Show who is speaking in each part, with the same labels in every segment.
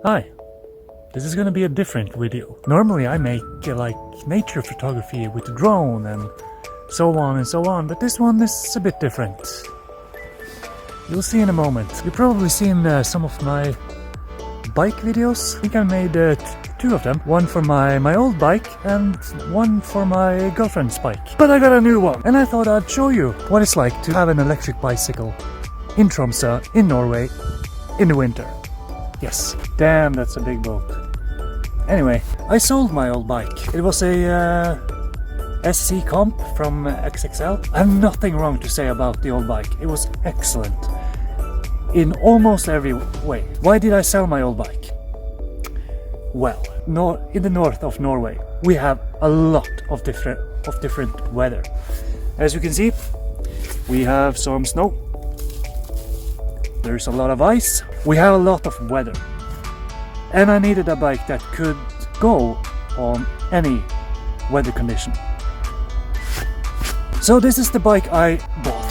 Speaker 1: Hi, this is gonna be a different video. Normally I make like nature photography with a drone and so on, but this one is a bit different. You'll see in a moment. You've probably seen some of my bike videos. I think I made two of them. One for my old bike and one for my girlfriend's bike. But I got a new one and I thought I'd show you what it's like to have an electric bicycle in Tromsø, in Norway, in the winter. Yes, damn, that's a big boat. Anyway, I sold my old bike. It was a SC Comp from XXL. I have nothing wrong to say about the old bike. It was excellent in almost every way. Why did I sell my old bike? Well, in the north of Norway, we have a lot of different weather. As you can see, we have some snow. There's a lot of ice. We have a lot of weather. And I needed a bike that could go on any weather condition. So this is the bike I bought.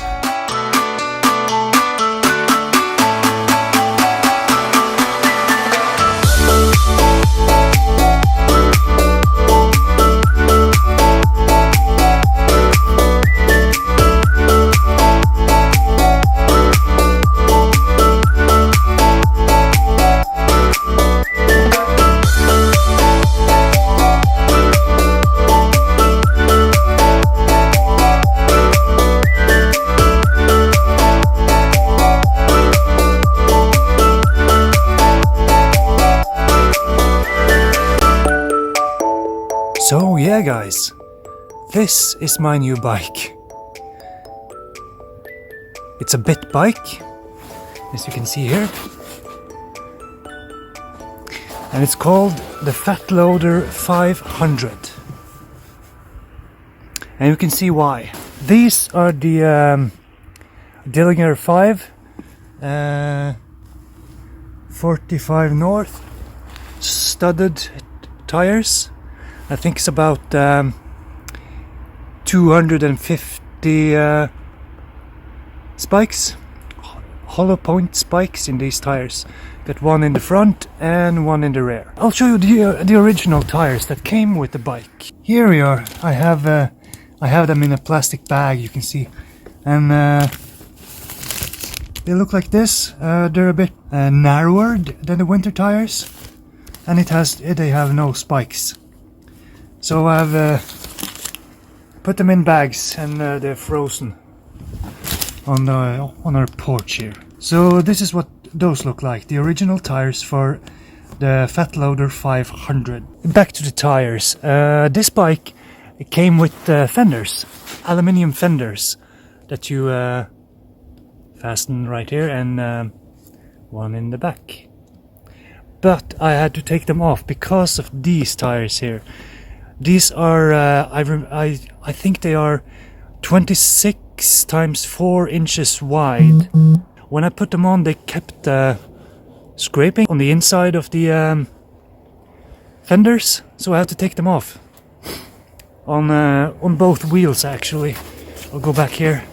Speaker 1: So yeah guys, this is my new bike. It's a Bitbike, as you can see here. And it's called the Fatloader500. And you can see why. These are the Dillinger 5 45 North studded tires. I think it's about 250 spikes, hollow point spikes in these tires. Got one in the front and one in the rear. I'll show you the original tires that came with the bike. Here we are. I have them in a plastic bag, you can see, and they look like this. They're a bit narrower than the winter tires, and they have no spikes. So I've put them in bags and they're frozen on our porch here. So this is what those look like, the original tires for the Fatloader500. Back to the tires. This bike came with fenders, aluminium fenders that you fasten right here and one in the back. But I had to take them off because of these tires here. These are, I think they are 26 times 4 inches wide. When I put them on, they kept scraping on the inside of the fenders, so I had to take them off. On both wheels, actually. I'll go back here.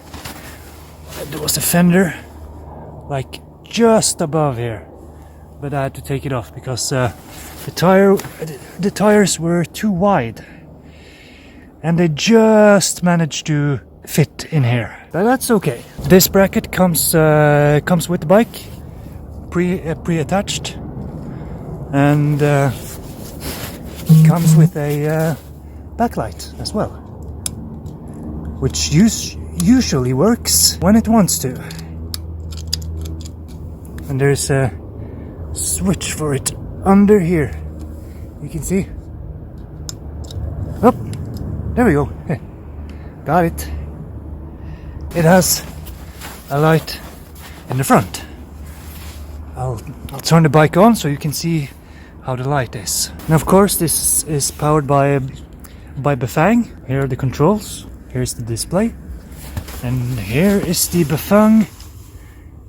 Speaker 1: There was a fender, like just above here, but I had to take it off because the tires were too wide and they just managed to fit in here, but that's okay. This bracket comes with the bike pre-attached, and comes with a backlight as well, which usually works when it wants to, and there's a switch for it under here, you can see. Oh, there we go. Got it. It has a light in the front. I'll turn the bike on so you can see how the light is. And of course this is powered by Bafang. Here are the controls. Here's the display. And here is the Bafang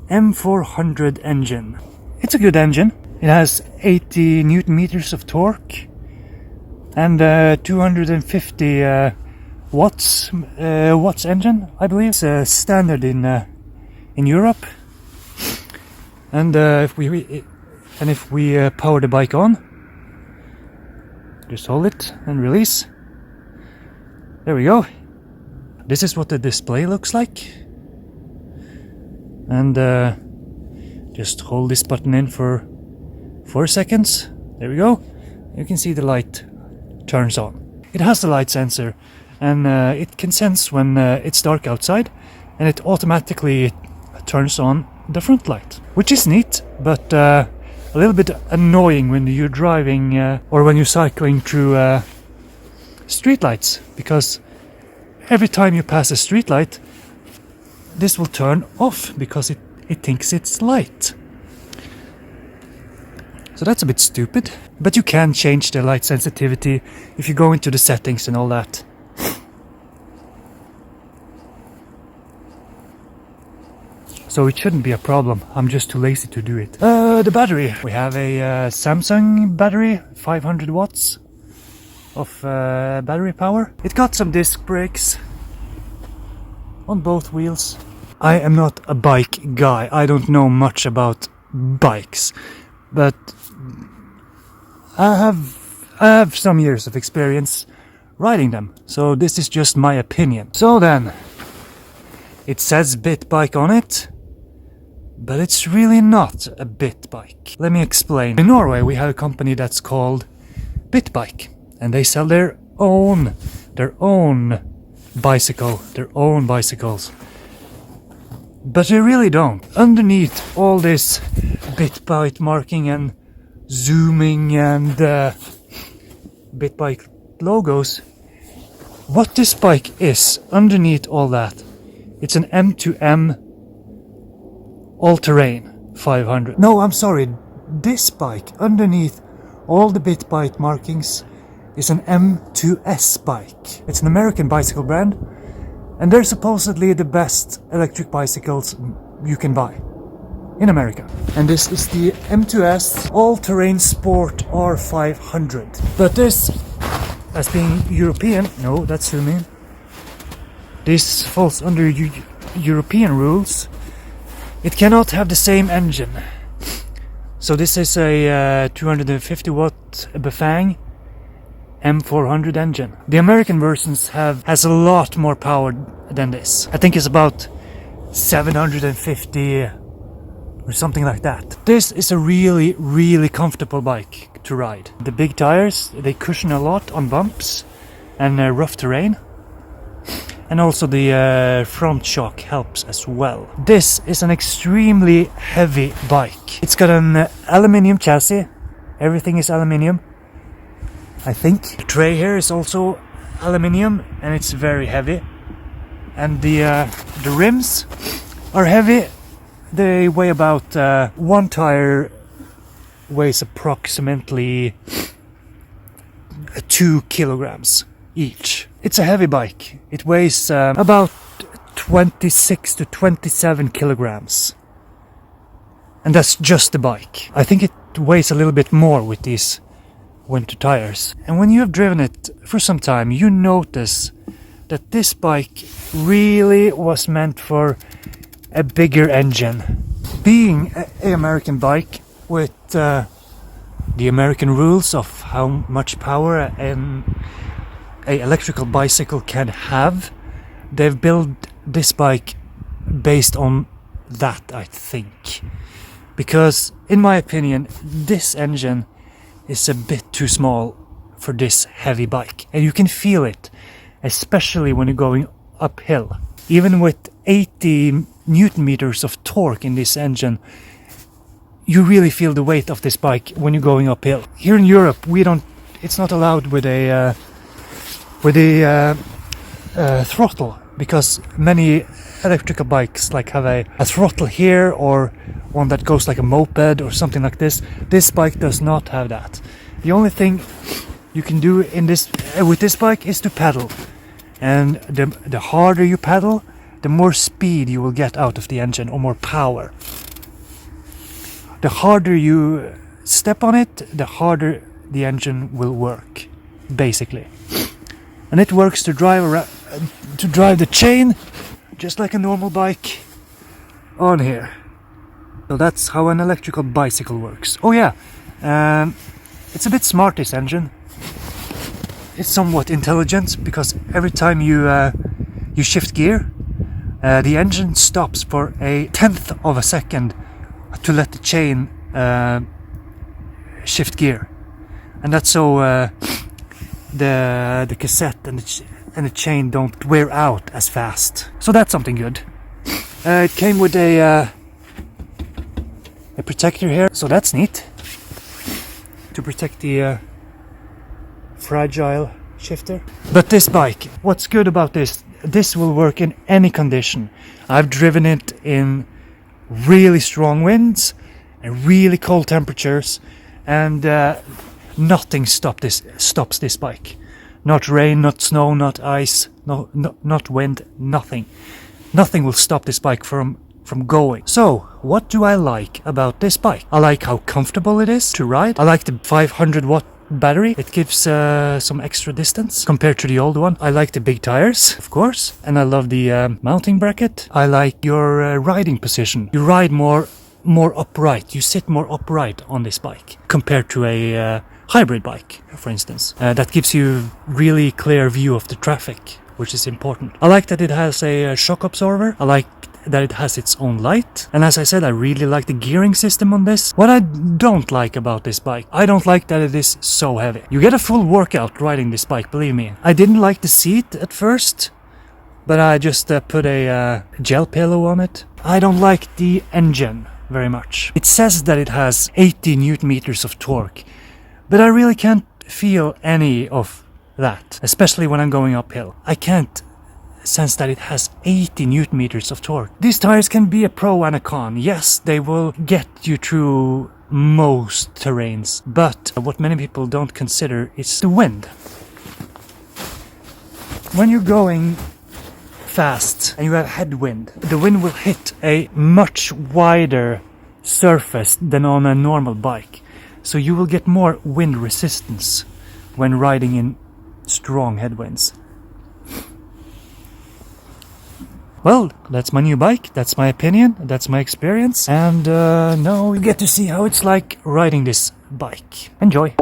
Speaker 1: M400 engine. It's a good engine. It has 80 Newton meters of torque and 250 watts engine, I believe. It's standard in Europe. And if we And if we power the bike on, just hold it and release. There we go. This is what the display looks like. And just hold this button in for 4 seconds. There we go. You can see the light turns on. It has the light sensor, and it can sense when it's dark outside, and it automatically turns on the front light, which is neat, but a little bit annoying when you're driving or when you're cycling through street lights, because every time you pass a street light, this will turn off because it thinks it's light. So that's a bit stupid, but you can change the light sensitivity if you go into the settings and all that. So it shouldn't be a problem. I'm just too lazy to do it. The battery. We have a Samsung battery, 500 watts of battery power. It got some disc brakes on both wheels. I am not a bike guy. I don't know much about bikes, but I have some years of experience riding them. So this is just my opinion. So then, it says Bitbike on it, but it's really not a Bitbike. Let me explain. In Norway we have a company that's called Bitbike, and they sell their own bicycles. But they really don't. Underneath all this Bitbike marking and zooming and Bitbike logos, what this bike is, underneath all that, it's an M2M all-terrain 500. No, I'm sorry, this bike, underneath all the Bitbike markings, is an M2S bike. It's an American bicycle brand, and they're supposedly the best electric bicycles you can buy in America. And this is the M2S All-Terrain Sport R500. But this, as being European, no, that's zooming. This falls under European rules. It cannot have the same engine. So this is a 250 watt Bafang M400 engine. The American versions has a lot more power than this. I think it's about 750 or something like that. This is a really, really comfortable bike to ride. The big tires, they cushion a lot on bumps and rough terrain. And also the front shock helps as well. This is an extremely heavy bike. It's got an aluminium chassis. Everything is aluminium, I think. The tray here is also aluminium, and it's very heavy. And the rims are heavy. They weigh about one tire weighs approximately 2 kilograms each. It's a heavy bike. It weighs about 26 to 27 kilograms. And that's just the bike. I think it weighs a little bit more with these winter tires. And when you have driven it for some time, you notice that this bike really was meant for a bigger engine. Being an American bike with the American rules of how much power an electrical bicycle can have, they've built this bike based on that, I think. Because, in my opinion, this engine is a bit too small for this heavy bike. And you can feel it, especially when you're going uphill. Even with 80 Newton meters of torque in this engine, you really feel the weight of this bike when you're going uphill. Here in Europe, it's not allowed with a throttle, because many electrical bikes have a throttle here, or one that goes like a moped or something like this. This bike does not have that. The only thing you can do with this bike is to pedal, and the harder you pedal, the more speed you will get out of the engine, or more power. The harder you step on it, the harder the engine will work, basically. And it works to drive the chain just like a normal bike on here. So that's how an electrical bicycle works. Oh yeah, it's a bit smart, this engine. It's somewhat intelligent because every time you shift gear, the engine stops for a 1/10 of a second to let the chain shift gear, and that's so the cassette and the chain don't wear out as fast. So that's something good. It came with a protector here, so that's neat to protect the fragile shifter. But this bike, what's good about this will work in any condition. I've driven it in really strong winds and really cold temperatures, and nothing stops this bike. Not rain, not snow, not ice, not wind, nothing. Nothing will stop this bike from going. So, what do I like about this bike? I like how comfortable it is to ride. I like the 500 watt battery. It gives some extra distance compared to the old one. I like the big tires, of course, and I love the mounting bracket. I like your riding position. You ride more upright. You sit more upright on this bike compared to a hybrid bike, for instance. That gives you really clear view of the traffic, which is important. I like that it has a shock absorber. I like that it has its own light. And as I said, I really like the gearing system on this. What I don't like about this bike, I don't like that it is so heavy. You get a full workout riding this bike, believe me. I didn't like the seat at first, but I just put a gel pillow on it. I don't like the engine very much. It says that it has 80 Newton meters of torque, but I really can't feel any of that, especially when I'm going uphill. I can't sense that it has 80 Newton meters of torque. These tires can be a pro and a con. Yes, they will get you through most terrains, but what many people don't consider is the wind. When you're going fast and you have headwind, the wind will hit a much wider surface than on a normal bike, so you will get more wind resistance when riding in strong headwinds. Well, that's my new bike, that's my opinion, that's my experience, and now you get to see how it's like riding this bike. Enjoy!